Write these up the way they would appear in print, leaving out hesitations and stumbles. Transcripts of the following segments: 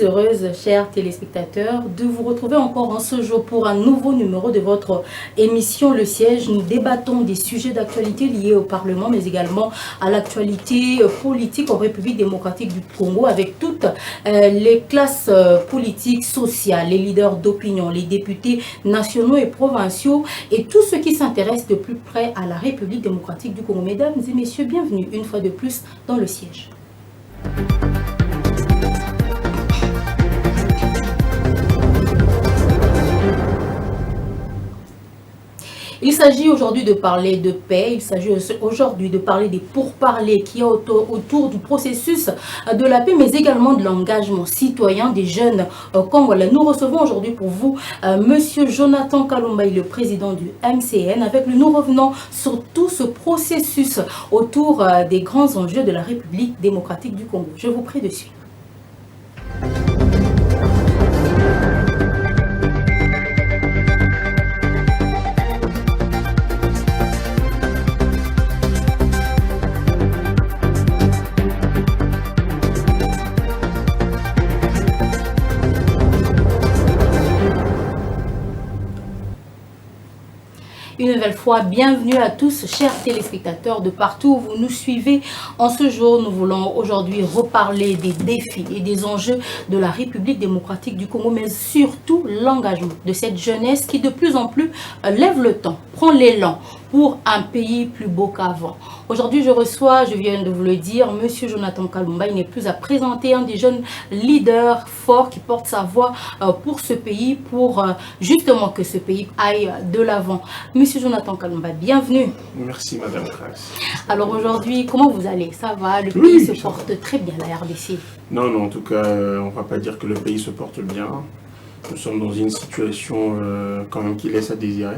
suis heureuse, chers téléspectateurs, de vous retrouver encore en ce jour pour un nouveau numéro de votre émission Le Siège. Nous débattons des sujets d'actualité liés au Parlement, mais également à l'actualité politique en République démocratique du Congo, avec toutes les classes politiques, sociales, les leaders d'opinion, les députés nationaux et provinciaux et tous ceux qui s'intéressent de plus près à la République démocratique du Congo. Mesdames et messieurs, bienvenue une fois de plus dans Le Siège. Il s'agit aujourd'hui de parler de paix, il s'agit aujourd'hui de parler des pourparlers qui est autour du processus de la paix, mais également de l'engagement citoyen des jeunes congolais. Nous recevons aujourd'hui pour vous Monsieur Jonathan Kalumba, le président du MCN. Avec lui, nous revenons sur tout ce processus autour des grands enjeux de la République démocratique du Congo. Je vous prie de suivre. Une nouvelle fois, bienvenue à tous, chers téléspectateurs de partout où vous nous suivez. En ce jour, nous voulons aujourd'hui reparler des défis et des enjeux de la République démocratique du Congo, mais surtout l'engagement de cette jeunesse qui de plus en plus lève le temps, prend l'élan pour un pays plus beau qu'avant. Aujourd'hui, je viens de vous le dire, Monsieur Jonathan Kalumba, il n'est plus à présenter, un des jeunes leaders forts qui porte sa voix pour ce pays, pour justement que ce pays aille de l'avant. Monsieur Jonathan Kalumba, bienvenue. Merci Madame Trax. Alors aujourd'hui, comment vous allez? Ça va? Le pays se porte très bien, la RDC? Non, en tout cas, on ne va pas dire que le pays se porte bien. Nous sommes dans une situation quand même qui laisse à désirer.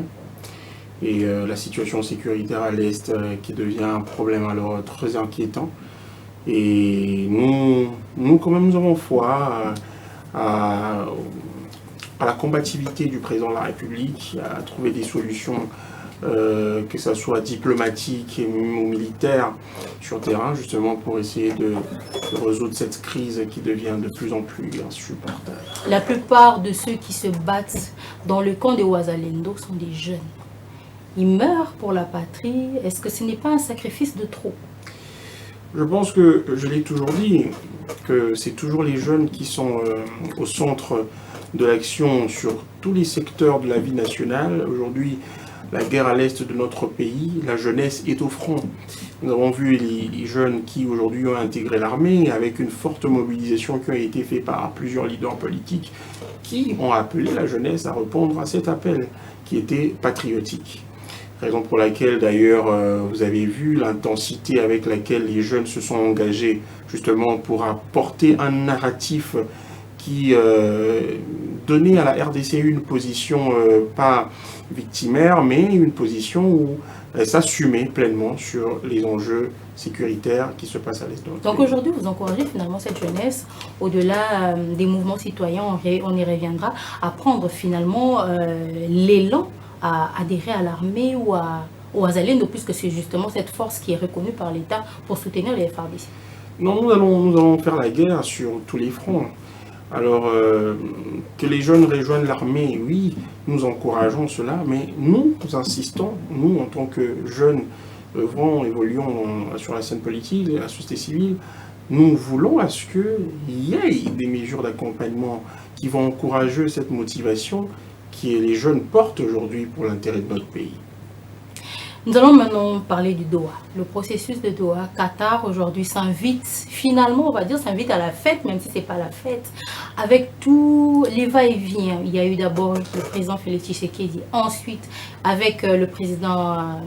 Et la situation sécuritaire à l'Est qui devient un problème alors très inquiétant. Et nous quand même, nous avons foi à la combativité du président de la République, à trouver des solutions, que ce soit diplomatiques ou militaires, sur terrain, justement pour essayer de résoudre cette crise qui devient de plus en plus insupportable. La plupart de ceux qui se battent dans le camp de Wazalendo sont des jeunes. Ils meurent pour la patrie. Est-ce que ce n'est pas un sacrifice de trop? Je pense que, je l'ai toujours dit, que c'est toujours les jeunes qui sont au centre de l'action sur tous les secteurs de la vie nationale. Aujourd'hui, la guerre à l'est de notre pays, la jeunesse est au front. Nous avons vu les jeunes qui aujourd'hui ont intégré l'armée avec une forte mobilisation qui a été faite par plusieurs leaders politiques qui ont appelé la jeunesse à répondre à cet appel qui était patriotique. Raison pour laquelle d'ailleurs vous avez vu l'intensité avec laquelle les jeunes se sont engagés justement pour apporter un narratif qui donnait à la RDC une position pas victimaire mais une position où elle s'assumait pleinement sur les enjeux sécuritaires qui se passent à l'Est. Donc aujourd'hui vous encouragez finalement cette jeunesse, au-delà des mouvements citoyens, on y reviendra, à prendre finalement l'élan à adhérer à l'armée ou au Wazalendo, puisque c'est justement cette force qui est reconnue par l'État pour soutenir les FARDC. Non, nous allons faire la guerre sur tous les fronts. Alors, que les jeunes rejoignent l'armée, oui, nous encourageons cela, mais nous insistons, nous en tant que jeunes évoluons sur la scène politique, la société civile, nous voulons à ce qu'il y ait des mesures d'accompagnement qui vont encourager cette motivation que les jeunes portent aujourd'hui pour l'intérêt de notre pays. Nous allons maintenant parler du Doha, le processus de Doha. Qatar aujourd'hui s'invite, finalement on va dire s'invite à la fête, même si ce n'est pas la fête, avec tous les va-et-vient. Il y a eu d'abord le président Félix Tshisekedi, ensuite avec le président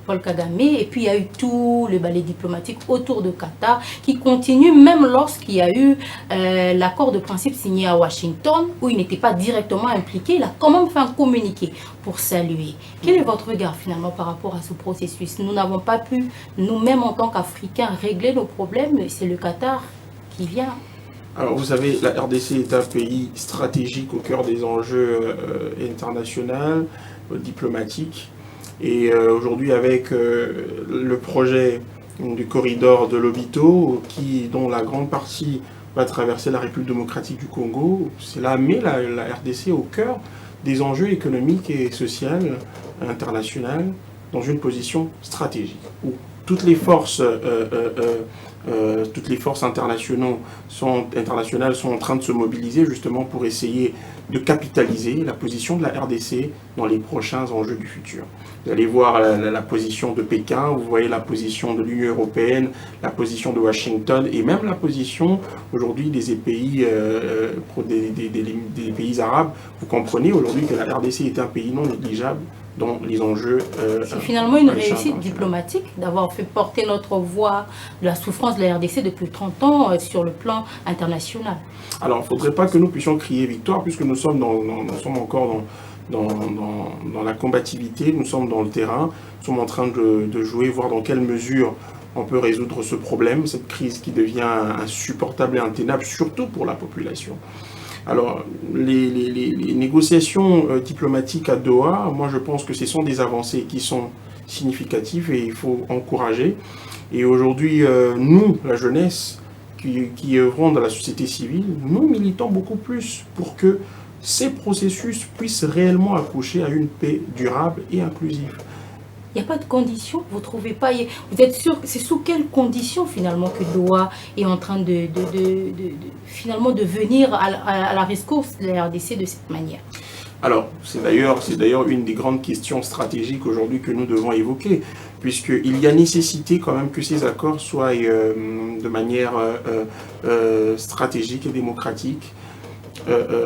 Paul Kagame, et puis il y a eu tout le ballet diplomatique autour de Qatar qui continue même lorsqu'il y a eu l'accord de principe signé à Washington, où il n'était pas directement impliqué. Il a quand même fait un communiqué pour saluer. Quel est votre regard finalement par rapport à ce processus? Nous n'avons pas pu, nous-mêmes en tant qu'Africains, régler nos problèmes, c'est le Qatar qui vient. Alors vous savez, la RDC est un pays stratégique au cœur des enjeux internationaux, diplomatiques. Et aujourd'hui avec le projet du corridor de Lobito, dont la grande partie va traverser la République démocratique du Congo. Cela met la RDC au cœur des enjeux économiques et sociaux internationaux dans une position stratégique où toutes les forces internationales sont en train de se mobiliser justement pour essayer de capitaliser la position de la RDC dans les prochains enjeux du futur. Vous allez voir la position de Pékin, vous voyez la position de l'Union européenne, la position de Washington et même la position aujourd'hui des pays arabes. Vous comprenez aujourd'hui que la RDC est un pays non négligeable dans les enjeux. C'est finalement une réussite diplomatique d'avoir fait porter notre voix de la souffrance de la RDC depuis 30 ans sur le plan international. Alors, il ne faudrait pas que nous puissions crier victoire puisque nous sommes encore dans la combativité, nous sommes dans le terrain, nous sommes en train de jouer, voir dans quelle mesure on peut résoudre ce problème, cette crise qui devient insupportable et intenable, surtout pour la population. Alors, les négociations diplomatiques à Doha, moi je pense que ce sont des avancées qui sont significatives et il faut encourager. Et aujourd'hui, nous, la jeunesse, qui œuvrons dans la société civile, nous militons beaucoup plus pour que ces processus puissent réellement accoucher à une paix durable et inclusive. Il n'y a pas de conditions, vous ne trouvez pas, vous êtes sûr, c'est sous quelles conditions finalement que Doha est en train finalement de venir à la rescousse de la RDC de cette manière? Alors, c'est d'ailleurs une des grandes questions stratégiques aujourd'hui que nous devons évoquer, puisqu'il y a nécessité quand même que ces accords soient de manière stratégique et démocratique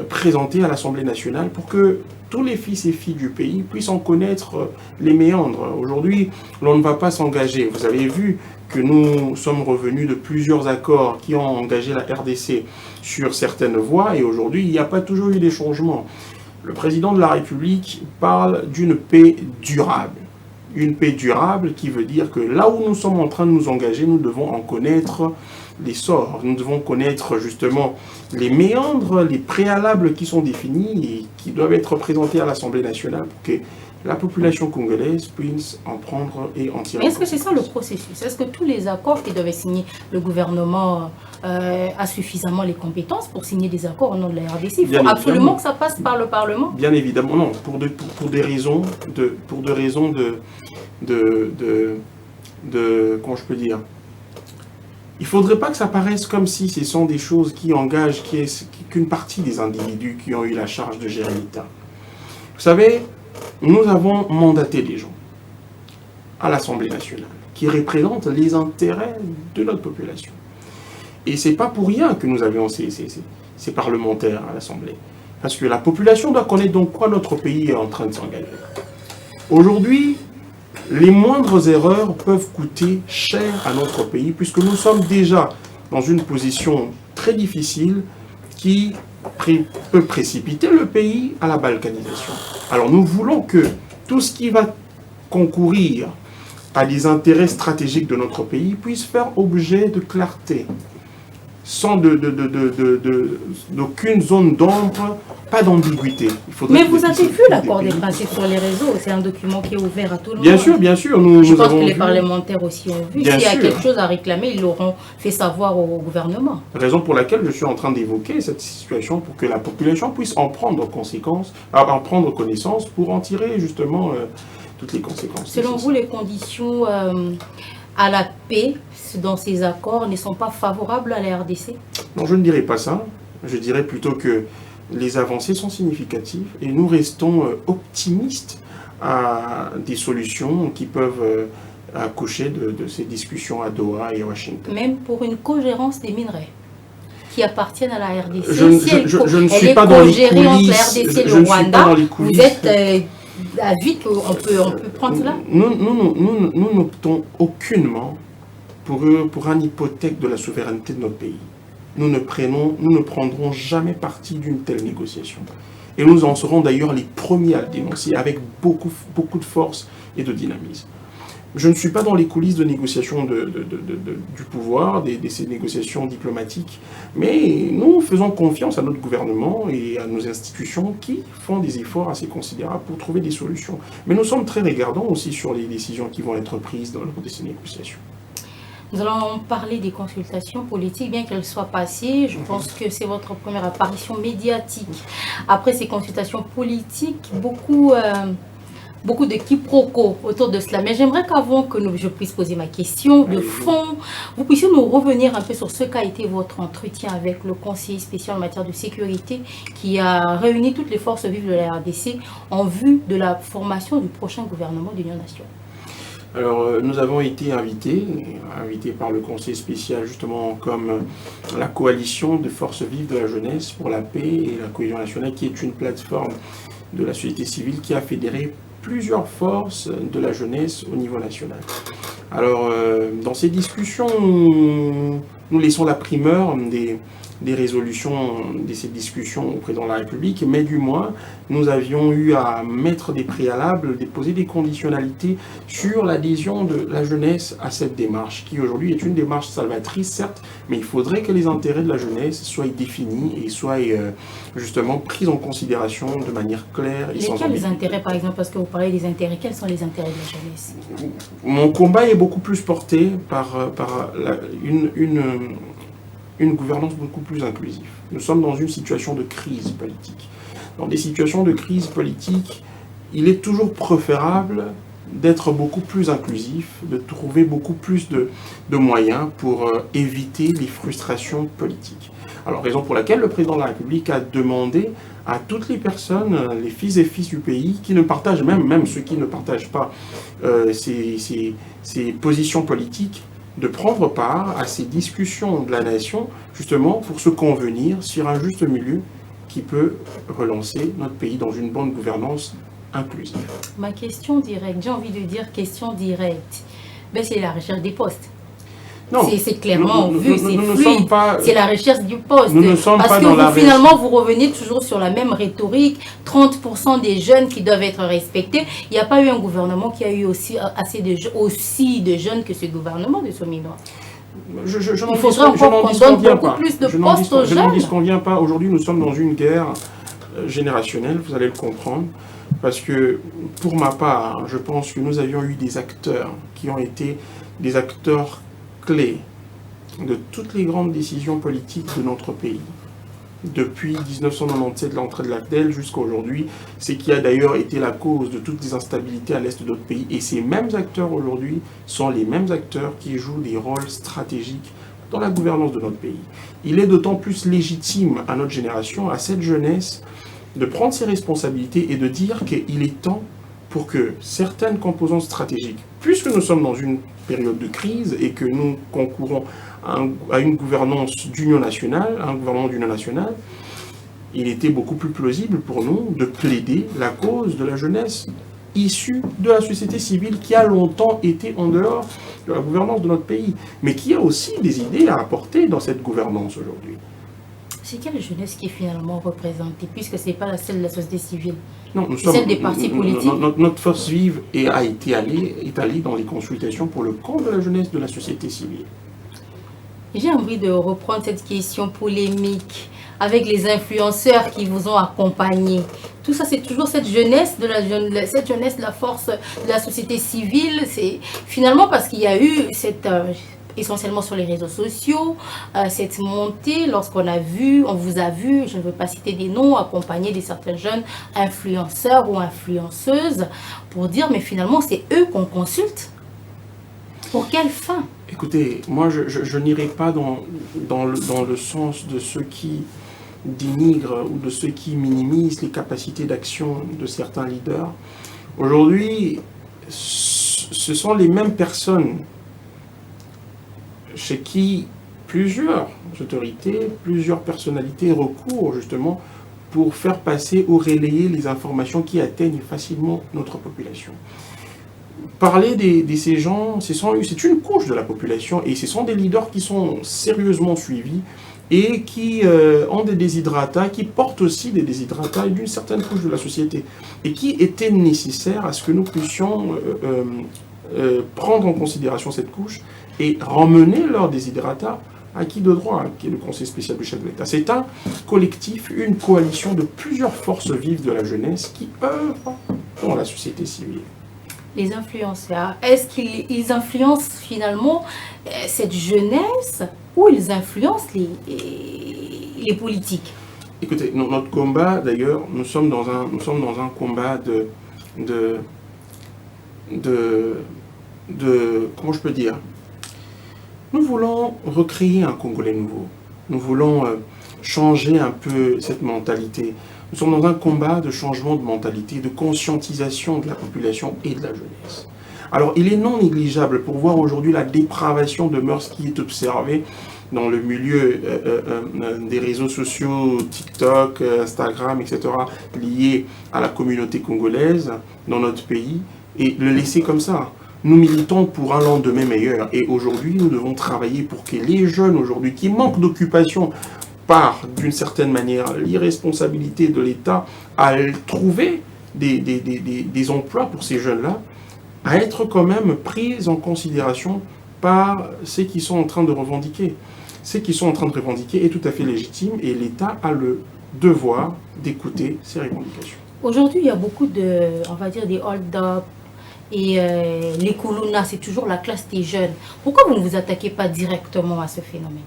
présentés à l'Assemblée nationale pour que tous les fils et filles du pays puissent en connaître les méandres. Aujourd'hui, l'on ne va pas s'engager. Vous avez vu que nous sommes revenus de plusieurs accords qui ont engagé la RDC sur certaines voies et aujourd'hui, il n'y a pas toujours eu des changements. Le président de la République parle d'une paix durable. Une paix durable qui veut dire que là où nous sommes en train de nous engager, nous devons en connaître les sorts. Nous devons connaître justement les méandres, les préalables qui sont définis et qui doivent être présentés à l'Assemblée nationale pour que la population congolaise puisse en prendre et en tirer. Mais est-ce que c'est ça le processus? Est-ce que tous les accords qui doivent signer le gouvernement a suffisamment les compétences pour signer des accords au nom de la RDC? Il faut absolument que ça passe par le Parlement? Bien évidemment, non. Pour des raisons comment je peux dire? Il ne faudrait pas que ça paraisse comme si ce sont des choses qui engagent qu'une partie des individus qui ont eu la charge de gérer l'État. Vous savez, nous avons mandaté des gens à l'Assemblée nationale qui représentent les intérêts de notre population. Et ce n'est pas pour rien que nous avions ces parlementaires à l'Assemblée. Parce que la population doit connaître donc quoi notre pays est en train de s'engager. Aujourd'hui, les moindres erreurs peuvent coûter cher à notre pays, puisque nous sommes déjà dans une position très difficile qui peut précipiter le pays à la balkanisation. Alors nous voulons que tout ce qui va concourir à des intérêts stratégiques de notre pays puisse faire objet de clarté, sans d'aucune zone d'ombre, pas d'ambiguïté. Mais vous avez vu l'accord des principes sur les réseaux, c'est un document qui est ouvert à tout le monde. Bien sûr, bien sûr. Je pense que les parlementaires aussi ont vu. S'il y a quelque chose à réclamer, ils l'auront fait savoir au gouvernement. Raison pour laquelle je suis en train d'évoquer cette situation pour que la population puisse en prendre connaissance pour en tirer justement toutes les conséquences. Selon vous, les conditions à la paix dans ces accords ne sont pas favorables à la RDC? Non, je ne dirais pas ça. Je dirais plutôt que les avancées sont significatives et nous restons optimistes à des solutions qui peuvent accoucher de ces discussions à Doha et à Washington. Même pour une cogérance des minerais qui appartiennent à la RDC. Je ne suis pas dans les coulisses. Entre la RDC et le Rwanda, vous êtes d'avis qu'on peut prendre cela? Nous n'optons aucunement pour une hypothèque de la souveraineté de notre pays. Nous ne prendrons jamais parti d'une telle négociation. Et nous en serons d'ailleurs les premiers à le dénoncer avec beaucoup de force et de dynamisme. Je ne suis pas dans les coulisses de négociations du pouvoir, de ces négociations diplomatiques, mais nous faisons confiance à notre gouvernement et à nos institutions qui font des efforts assez considérables pour trouver des solutions. Mais nous sommes très regardants aussi sur les décisions qui vont être prises dans le cours de ces négociations. Nous allons parler des consultations politiques, bien qu'elles soient passées. Je pense que c'est votre première apparition médiatique. Après ces consultations politiques, beaucoup de quiproquos autour de cela. Mais j'aimerais qu'avant que je puisse poser ma question de fond, vous puissiez nous revenir un peu sur ce qu'a été votre entretien avec le conseiller spécial en matière de sécurité qui a réuni toutes les forces vives de la RDC en vue de la formation du prochain gouvernement d'Union nationale. Alors, nous avons été invités par le conseil spécial, justement, comme la coalition de forces vives de la jeunesse pour la paix et la cohésion nationale, qui est une plateforme de la société civile qui a fédéré plusieurs forces de la jeunesse au niveau national. Alors, dans ces discussions, nous laissons la primeur des résolutions de ces discussions au président de la République, mais du moins, nous avions eu à mettre des préalables, déposer des conditionnalités sur l'adhésion de la jeunesse à cette démarche, qui aujourd'hui est une démarche salvatrice, certes, mais il faudrait que les intérêts de la jeunesse soient définis et soient justement pris en considération de manière claire et sans ambiguïté. Lesquels les intérêts, par exemple, parce que vous parlez des intérêts, quels sont les intérêts de la jeunesse? Mon combat est beaucoup plus porté par une gouvernance beaucoup plus inclusive. Nous sommes dans une situation de crise politique. Dans des situations de crise politique, il est toujours préférable d'être beaucoup plus inclusif, de trouver beaucoup plus de moyens pour éviter les frustrations politiques. Alors, raison pour laquelle le président de la République a demandé à toutes les personnes, les fils et filles du pays, qui ne partagent même ceux qui ne partagent pas ces positions politiques, de prendre part à ces discussions de la nation, justement pour se convenir sur un juste milieu qui peut relancer notre pays dans une bonne gouvernance inclusive. Ma question directe, j'ai envie de dire question directe, ben c'est la recherche des postes. C'est clairement vu, c'est fluide, c'est la recherche du poste. Nous ne sommes parce pas que dans vous, finalement, vous revenez toujours sur la même rhétorique, 30% des jeunes qui doivent être respectés. Il n'y a pas eu un gouvernement qui a eu aussi de jeunes que ce gouvernement de Sominois. Il faudrait encore qu'on donne beaucoup plus de postes aux jeunes. Je n'en disconviens pas. Aujourd'hui, nous sommes dans une guerre générationnelle, vous allez le comprendre. Parce que, pour ma part, je pense que nous avions eu des acteurs qui ont été des acteurs clés de toutes les grandes décisions politiques de notre pays. Depuis 1997, l'entrée de l'AFDEL jusqu'à aujourd'hui, c'est qui a d'ailleurs été la cause de toutes les instabilités à l'est de notre pays. Et ces mêmes acteurs aujourd'hui sont les mêmes acteurs qui jouent des rôles stratégiques dans la gouvernance de notre pays. Il est d'autant plus légitime à notre génération, à cette jeunesse, de prendre ses responsabilités et de dire qu'il est temps pour que certaines composantes stratégiques, puisque nous sommes dans une période de crise et que nous concourons à une gouvernance d'union nationale, un gouvernement d'union nationale, il était beaucoup plus plausible pour nous de plaider la cause de la jeunesse issue de la société civile qui a longtemps été en dehors de la gouvernance de notre pays, mais qui a aussi des idées à apporter dans cette gouvernance aujourd'hui. C'est quelle jeunesse qui est finalement représentée, puisque ce n'est pas celle de la société civile? Non, celle des partis politiques. Notre force vive est allée dans les consultations pour le compte de la jeunesse de la société civile. J'ai envie de reprendre cette question polémique avec les influenceurs qui vous ont accompagné. Tout ça, c'est toujours cette jeunesse de la force de la société civile. C'est finalement parce qu'il y a eu cette... essentiellement sur les réseaux sociaux, cette montée, lorsqu'on vous a vu, je ne veux pas citer des noms, accompagner de certains jeunes influenceurs ou influenceuses pour dire, mais finalement, c'est eux qu'on consulte. Pour quelle fin? Écoutez, moi, je n'irai pas dans le sens de ceux qui dénigrent ou de ceux qui minimisent les capacités d'action de certains leaders. Aujourd'hui, ce sont les mêmes personnes chez qui plusieurs autorités, plusieurs personnalités recourent justement pour faire passer ou relayer les informations qui atteignent facilement notre population. Parler de ces gens, c'est une couche de la population et ce sont des leaders qui sont sérieusement suivis et qui ont des déshydratats, qui portent aussi des déshydratats d'une certaine couche de la société et qui étaient nécessaires à ce que nous puissions prendre en considération cette couche et ramener leurs déshydratats à qui de droit, qui est le Conseil spécial du chef de l'État. C'est un collectif, une coalition de plusieurs forces vives de la jeunesse qui œuvrent dans la société civile. Les influenceurs, est-ce qu'ils influencent finalement cette jeunesse ou ils influencent les politiques? Écoutez, notre combat, d'ailleurs, nous sommes dans un combat de, comment je peux dire, nous voulons recréer un Congolais nouveau. Nous voulons changer un peu cette mentalité. Nous sommes dans un combat de changement de mentalité, de conscientisation de la population et de la jeunesse. Alors, il est non négligeable pour voir aujourd'hui la dépravation de mœurs qui est observée dans le milieu des réseaux sociaux, TikTok, Instagram, etc., liés à la communauté congolaise dans notre pays, et le laisser comme ça. Nous militons pour un lendemain meilleur, et aujourd'hui, nous devons travailler pour que les jeunes aujourd'hui qui manquent d'occupation par, d'une certaine manière, l'irresponsabilité de l'État à trouver des emplois pour ces jeunes-là, à être quand même pris en considération par ceux qui sont en train de revendiquer. Ce qu'ils sont en train de revendiquer est tout à fait légitime et l'État a le devoir d'écouter ces revendications. Aujourd'hui, il y a beaucoup de, on va dire, des hold-up et les colonnas, c'est toujours la classe des jeunes. Pourquoi vous ne vous attaquez pas directement à ce phénomène?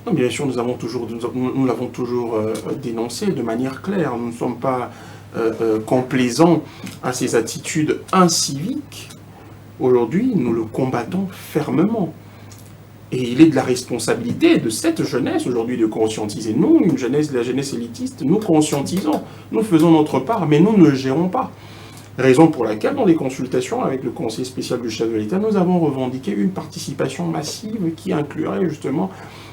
Non, bien sûr, nous l'avons toujours dénoncé de manière claire. Nous ne sommes pas complaisants à ces attitudes inciviques. Aujourd'hui, nous le combattons fermement. Et il est de la responsabilité de cette jeunesse aujourd'hui de conscientiser. Nous, la jeunesse élitiste, nous conscientisons, nous faisons notre part, mais nous ne gérons pas. Raison pour laquelle, dans les consultations avec le Conseil spécial du chef de l'État, nous avons revendiqué une participation massive qui inclurait justement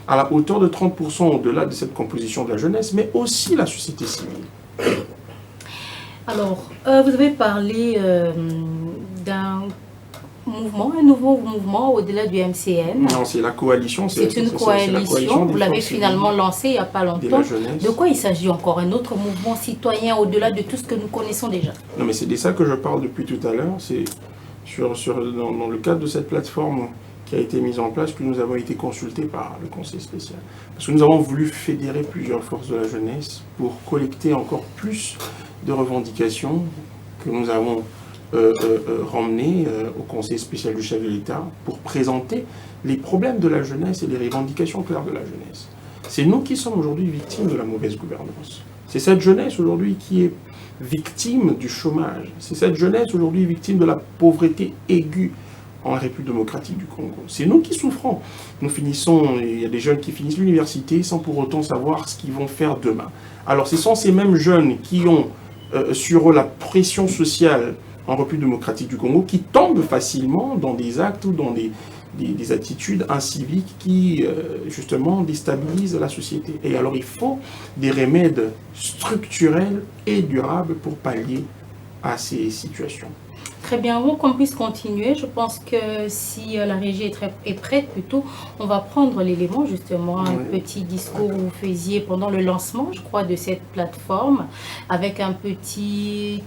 à la hauteur de 30% au-delà de cette composition de la jeunesse, mais aussi la société civile. Alors, vous avez parlé d'un mouvement, un nouveau mouvement au-delà du MCN. Non, c'est la coalition. C'est une coalition, vous l'avez finalement lancée il n'y a pas longtemps. De quoi il s'agit encore? Un autre mouvement citoyen au-delà de tout ce que nous connaissons déjà? Non, mais c'est de ça que je parle depuis tout à l'heure. C'est dans le cadre de cette plateforme qui a été mise en place que nous avons été consultés par le Conseil spécial. Parce que nous avons voulu fédérer plusieurs forces de la jeunesse pour collecter encore plus de revendications que nous avons ramener au Conseil spécial du chef de l'État pour présenter les problèmes de la jeunesse et les revendications claires de la jeunesse. C'est nous qui sommes aujourd'hui victimes de la mauvaise gouvernance. C'est cette jeunesse aujourd'hui qui est victime du chômage. C'est cette jeunesse aujourd'hui victime de la pauvreté aiguë en République démocratique du Congo. C'est nous qui souffrons. Il y a des jeunes qui finissent l'université sans pour autant savoir ce qu'ils vont faire demain. Alors ce sont ces mêmes jeunes qui ont sur eux la pression sociale en République démocratique du Congo, qui tombent facilement dans des actes ou dans des attitudes inciviques qui, justement, déstabilisent la société. Et alors, il faut des remèdes structurels et durables pour pallier à ces situations. Très bien, avant qu'on puisse continuer, je pense que si la régie est prête, plutôt, on va prendre l'élément, justement, un petit discours que vous faisiez pendant le lancement, je crois, de cette plateforme, avec un petit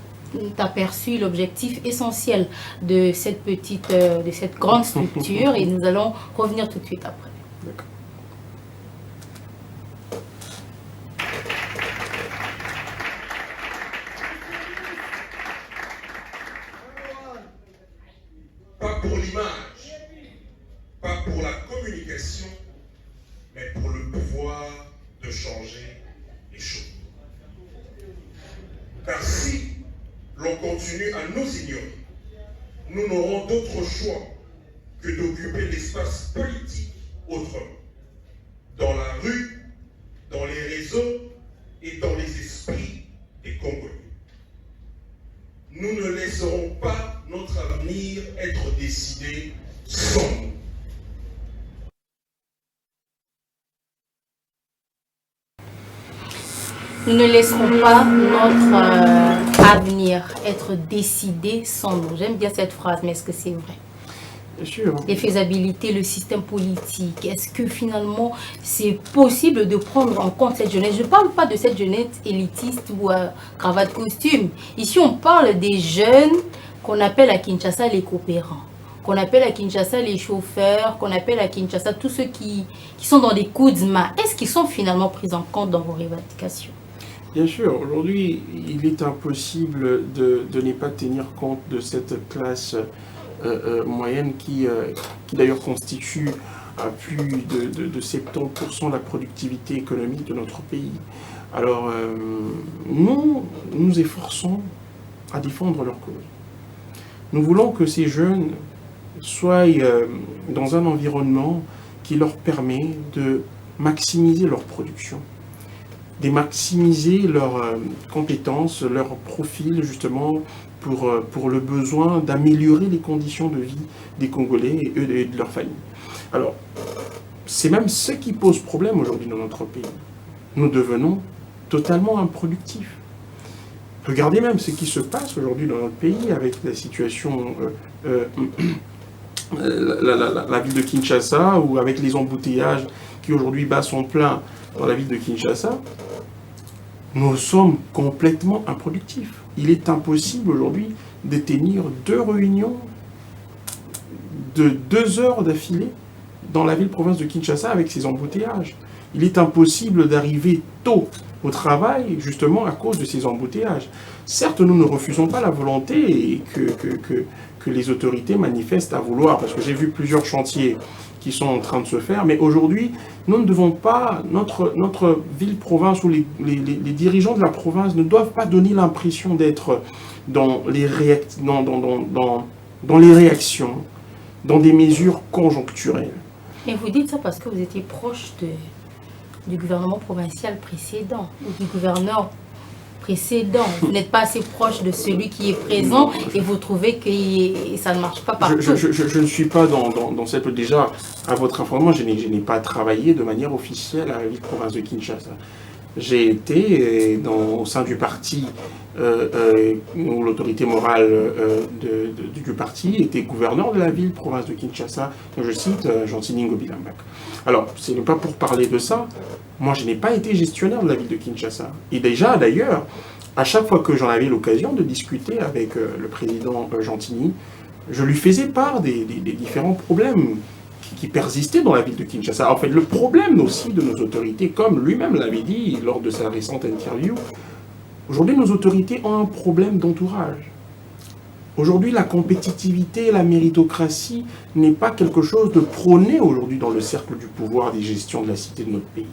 aperçu l'objectif essentiel de cette grande structure et nous allons revenir tout de suite après. D'accord. Pas pour l'image, pas pour la communication, mais pour le pouvoir de changer les choses. Car si l'on continue à nous ignorer, nous n'aurons d'autre choix que d'occuper l'espace politique autrement. Dans la rue, dans les réseaux et dans les esprits des Congolais. Nous ne laisserons pas notre avenir être décidé sans nous. Nous ne laisserons pas notre avenir être décidé sans nous. J'aime bien cette phrase, mais est-ce que c'est vrai? Bien sûr. Les faisabilités, le système politique, est-ce que finalement c'est possible de prendre en compte cette jeunesse? Je ne parle pas de cette jeunesse élitiste ou cravate costume. Ici, on parle des jeunes qu'on appelle à Kinshasa les coopérants, qu'on appelle à Kinshasa les chauffeurs, qu'on appelle à Kinshasa tous ceux qui sont dans des coups de main. Est-ce qu'ils sont finalement pris en compte dans vos revendications? Bien sûr, aujourd'hui, il est impossible de ne pas tenir compte de cette classe moyenne qui d'ailleurs constitue à plus de 70% de la productivité économique de notre pays. Alors, nous nous efforçons à défendre leur cause. Nous voulons que ces jeunes soient dans un environnement qui leur permet de maximiser leur production, de maximiser leurs compétences, leur profil justement pour le besoin d'améliorer les conditions de vie des Congolais et eux et de leurs familles. Alors, c'est même ce qui pose problème aujourd'hui dans notre pays. Nous devenons totalement improductifs. Regardez même ce qui se passe aujourd'hui dans notre pays avec la situation, la ville de Kinshasa, ou avec les embouteillages qui aujourd'hui battent son plein dans la ville de Kinshasa. Nous sommes complètement improductifs. Il est impossible aujourd'hui de tenir 2 réunions de 2 heures d'affilée dans la ville-province de Kinshasa avec ces embouteillages. Il est impossible d'arriver tôt au travail, justement à cause de ces embouteillages. Certes, nous ne refusons pas la volonté que les autorités manifestent à vouloir, parce que j'ai vu plusieurs chantiers qui sont en train de se faire, mais aujourd'hui, nous ne devons pas, notre ville-province ou les dirigeants de la province ne doivent pas donner l'impression d'être dans les réactions, dans des mesures conjoncturelles. Et vous dites ça parce que vous étiez proche du gouvernement provincial précédent, ou du gouverneur précédent. Vous n'êtes pas assez proche de celui qui est présent et vous trouvez que ça ne marche pas partout. Je ne suis pas dans cette... Déjà, à votre information, je n'ai pas travaillé de manière officielle à la ville-province de Kinshasa. J'ai été au sein du parti, où l'autorité morale du parti était gouverneur de la ville-province de Kinshasa, je cite Gentini Ngobilambak. Alors, ce n'est pas pour parler de ça, moi je n'ai pas été gestionnaire de la ville de Kinshasa. Et déjà, d'ailleurs, à chaque fois que j'en avais l'occasion de discuter avec le président Gentini, je lui faisais part des différents problèmes qui persistaient dans la ville de Kinshasa. En fait, le problème aussi de nos autorités, comme lui-même l'avait dit lors de sa récente interview, aujourd'hui nos autorités ont un problème d'entourage. Aujourd'hui, la compétitivité et la méritocratie n'est pas quelque chose de prôné aujourd'hui dans le cercle du pouvoir des gestions de la cité de notre pays.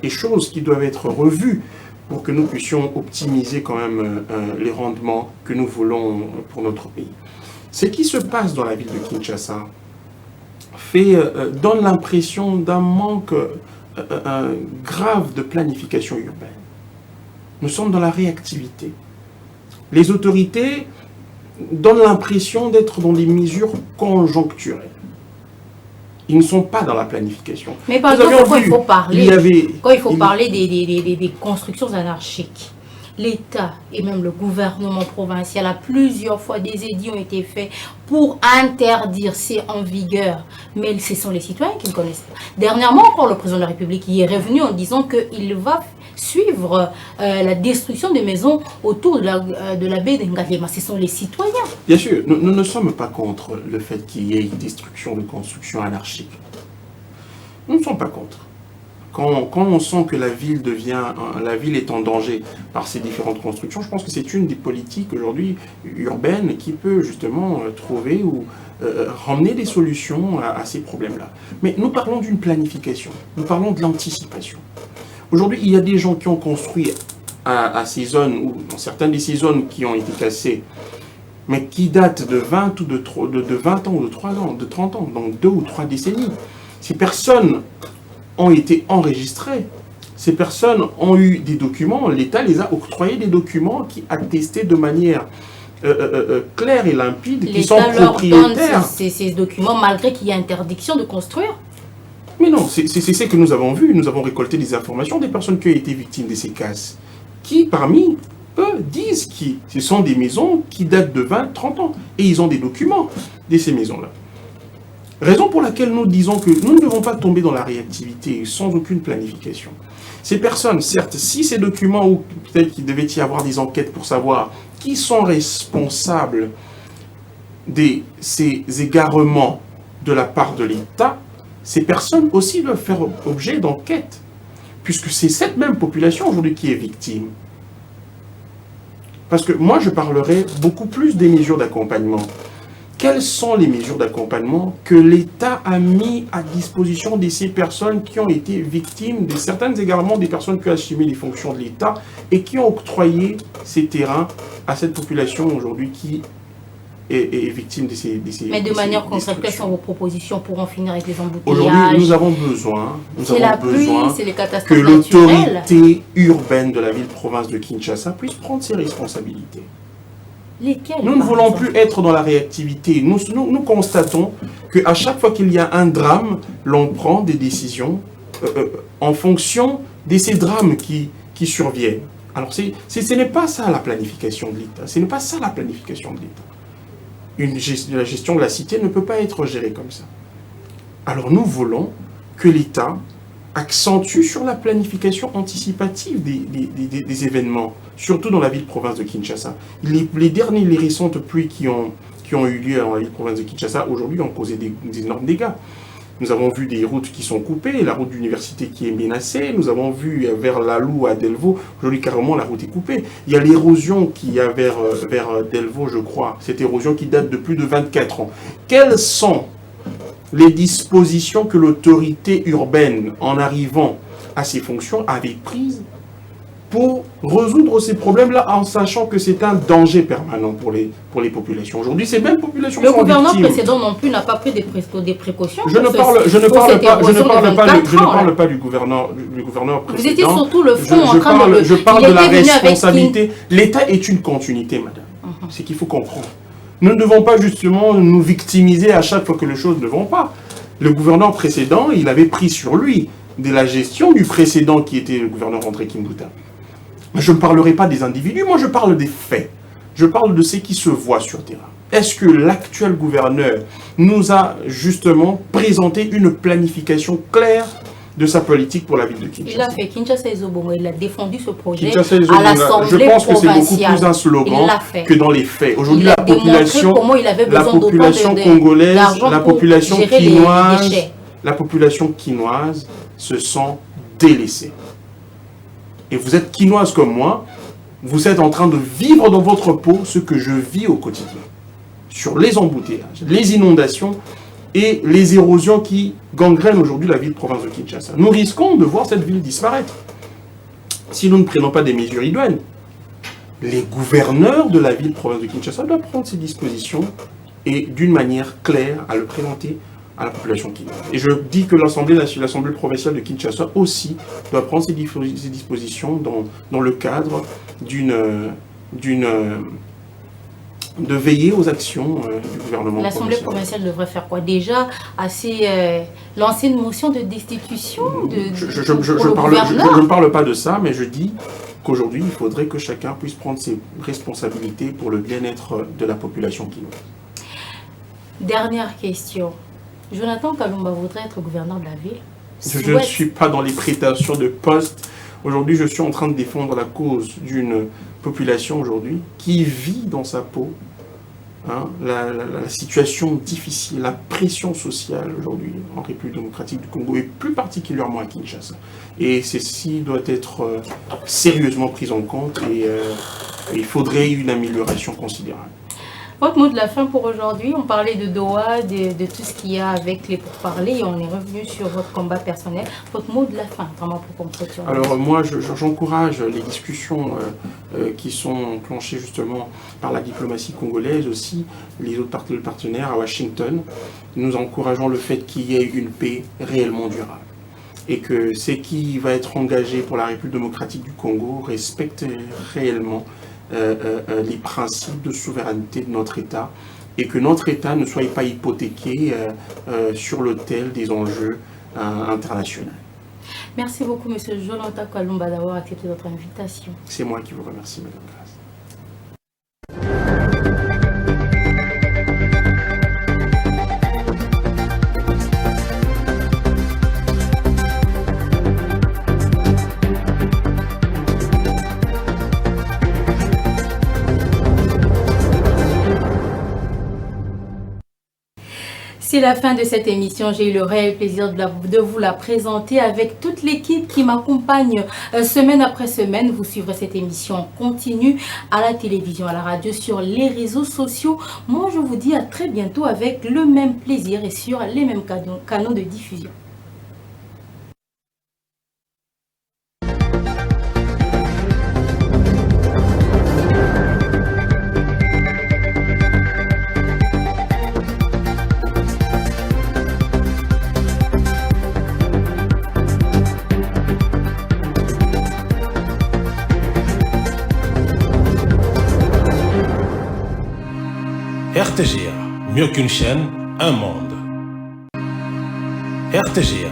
Et choses qui doivent être revues pour que nous puissions optimiser quand même les rendements que nous voulons pour notre pays. Ce qui se passe dans la ville de Kinshasa donne l'impression d'un manque grave de planification urbaine. Nous sommes dans la réactivité. Les autorités donnent l'impression d'être dans des mesures conjoncturelles. Ils ne sont pas dans la planification. Mais par exemple, quand il faut parler des constructions anarchiques, l'État et même le gouvernement provincial a plusieurs fois des édits ont été faits pour interdire, c'est en vigueur, mais ce sont les citoyens qui ne connaissent pas. Dernièrement encore, le président de la République y est revenu en disant qu'il va suivre la destruction des maisons autour de la baie d'Ngalema. Ce sont les citoyens. Bien sûr, nous ne sommes pas contre le fait qu'il y ait une destruction de constructions anarchiques. Nous ne sommes pas contre. Quand on sent que la ville est en danger par ces différentes constructions, je pense que c'est une des politiques aujourd'hui urbaines qui peut justement trouver ou ramener des solutions à ces problèmes-là. Mais nous parlons d'une planification, nous parlons de l'anticipation. Aujourd'hui, il y a des gens qui ont construit à ces zones, ou dans certaines de ces zones qui ont été cassées, mais qui datent de 20 ou de 20 ans ou de 3 ans, de 30 ans, donc 2 ou 3 décennies. Ces personnes ont été enregistrées. Ces personnes ont eu des documents, l'État les a octroyés des documents qui attestaient de manière claire et limpide qu'ils sont propriétaires. L'État leur donne ces documents malgré qu'il y a interdiction de construire. Mais non, c'est ce que nous avons vu. Nous avons récolté des informations des personnes qui ont été victimes de ces casses, qui parmi eux disent que ce sont des maisons qui datent de 20, 30 ans. Et ils ont des documents de ces maisons-là. Raison pour laquelle nous disons que nous ne devons pas tomber dans la réactivité sans aucune planification. Ces personnes, certes, si ces documents, ou peut-être qu'il devait y avoir des enquêtes pour savoir qui sont responsables de ces égarements de la part de l'État, ces personnes aussi doivent faire objet d'enquête, puisque c'est cette même population aujourd'hui qui est victime. Parce que moi, je parlerai beaucoup plus des mesures d'accompagnement. Quelles sont les mesures d'accompagnement que l'État a mis à disposition de ces personnes qui ont été victimes de certains égarements des personnes qui ont assumé les fonctions de l'État et qui ont octroyé ces terrains à cette population aujourd'hui qui est victime de ces... Mais de manière concrète, quelles sont vos propositions pour en finir avec les embouteillages? Aujourd'hui, nous avons besoin, c'est la pluie, c'est les catastrophes que naturelles. l'autorité urbaine de la ville-province de Kinshasa puisse prendre ses responsabilités. Lesquelles, nous ne voulons plus être dans la réactivité. Nous constatons qu'à chaque fois qu'il y a un drame, l'on prend des décisions en fonction de ces drames qui surviennent. Alors, ce n'est pas ça la planification de l'État. Ce n'est pas ça la planification de l'État. La gestion de la cité ne peut pas être gérée comme ça. Alors, nous voulons que l'État accentue sur la planification anticipative des événements, surtout dans la ville-province de Kinshasa. Les récentes pluies qui ont eu lieu dans la ville-province de Kinshasa, aujourd'hui, ont causé des énormes dégâts. Nous avons vu des routes qui sont coupées, la route d'université qui est menacée, nous avons vu vers Lalou à Delvaux, aujourd'hui carrément la route est coupée. Il y a l'érosion qu'il y a vers Delvaux, je crois, cette érosion qui date de plus de 24 ans. Quelles sont les dispositions que l'autorité urbaine, en arrivant à ses fonctions, avait prises pour résoudre ces problèmes-là, en sachant que c'est un danger permanent pour les populations. Aujourd'hui, ces mêmes populations sont victimes. Le gouvernement précédent non plus n'a pas pris des précautions. Je ne parle pas du gouverneur précédent. Vous étiez surtout le front en train de... Je parle de la responsabilité. L'État est une continuité, madame. C'est qu'il faut comprendre. Nous ne devons pas justement nous victimiser à chaque fois que les choses ne vont pas. Le gouverneur précédent, il avait pris sur lui de la gestion du précédent qui était le gouverneur André Kimbuta. Je ne parlerai pas des individus, moi je parle des faits. Je parle de ce qui se voit sur le terrain. Est-ce que l'actuel gouverneur nous a justement présenté une planification claire de sa politique pour la ville de Kinshasa? Il a fait Kinshasa Ezobongo, il a défendu ce projet à l'Assemblée provinciale. Je pense que c'est beaucoup plus un slogan que dans les faits. Aujourd'hui, la population congolaise, la population quinoise se sent délaissée. Et vous êtes quinoise comme moi, vous êtes en train de vivre dans votre peau ce que je vis au quotidien. Sur les embouteillages, les inondations et les érosions qui gangrènent aujourd'hui la ville-province de Kinshasa. Nous risquons de voir cette ville disparaître si nous ne prenons pas des mesures idoines. Les gouverneurs de la ville-province de Kinshasa doivent prendre ces dispositions et d'une manière claire à le présenter à la population quinoise. Et je dis que l'Assemblée provinciale de Kinshasa aussi doit prendre ces dispositions dans le cadre de veiller aux actions du gouvernement. L'Assemblée provinciale devrait faire quoi? Déjà, lancer une motion de destitution je ne parle pas de ça, mais je dis qu'aujourd'hui, il faudrait que chacun puisse prendre ses responsabilités pour le bien-être de la population quinoise. Dernière question. Jonathan Kalumba voudrait être gouverneur de la ville. Je ne suis pas dans les prétentions de poste. Aujourd'hui, je suis en train de défendre la cause d'une population aujourd'hui qui vit dans sa peau la situation difficile, la pression sociale aujourd'hui en République démocratique du Congo et plus particulièrement à Kinshasa. Et ceci doit être sérieusement pris en compte et il faudrait une amélioration considérable. Votre mot de la fin pour aujourd'hui, on parlait de Doha, de tout ce qu'il y a avec les pourparlers et on est revenu sur votre combat personnel. Votre mot de la fin, vraiment pour conclure. Alors moi, j'encourage les discussions qui sont enclenchées justement par la diplomatie congolaise, aussi les autres partenaires à Washington. Nous encourageons le fait qu'il y ait une paix réellement durable et que ce qui va être engagé pour la République démocratique du Congo respecte réellement les principes de souveraineté de notre État et que notre État ne soit pas hypothéqué sur l'autel des enjeux internationaux. Merci beaucoup, M. Jonathan Kalumba, d'avoir accepté notre invitation. C'est moi qui vous remercie, Mme Grace. C'est la fin de cette émission. J'ai eu le réel plaisir de vous la présenter avec toute l'équipe qui m'accompagne semaine après semaine. Vous suivrez cette émission en continu à la télévision, à la radio, sur les réseaux sociaux. Moi, je vous dis à très bientôt avec le même plaisir et sur les mêmes canaux de diffusion. RTGA, mieux qu'une chaîne, un monde. RTGA.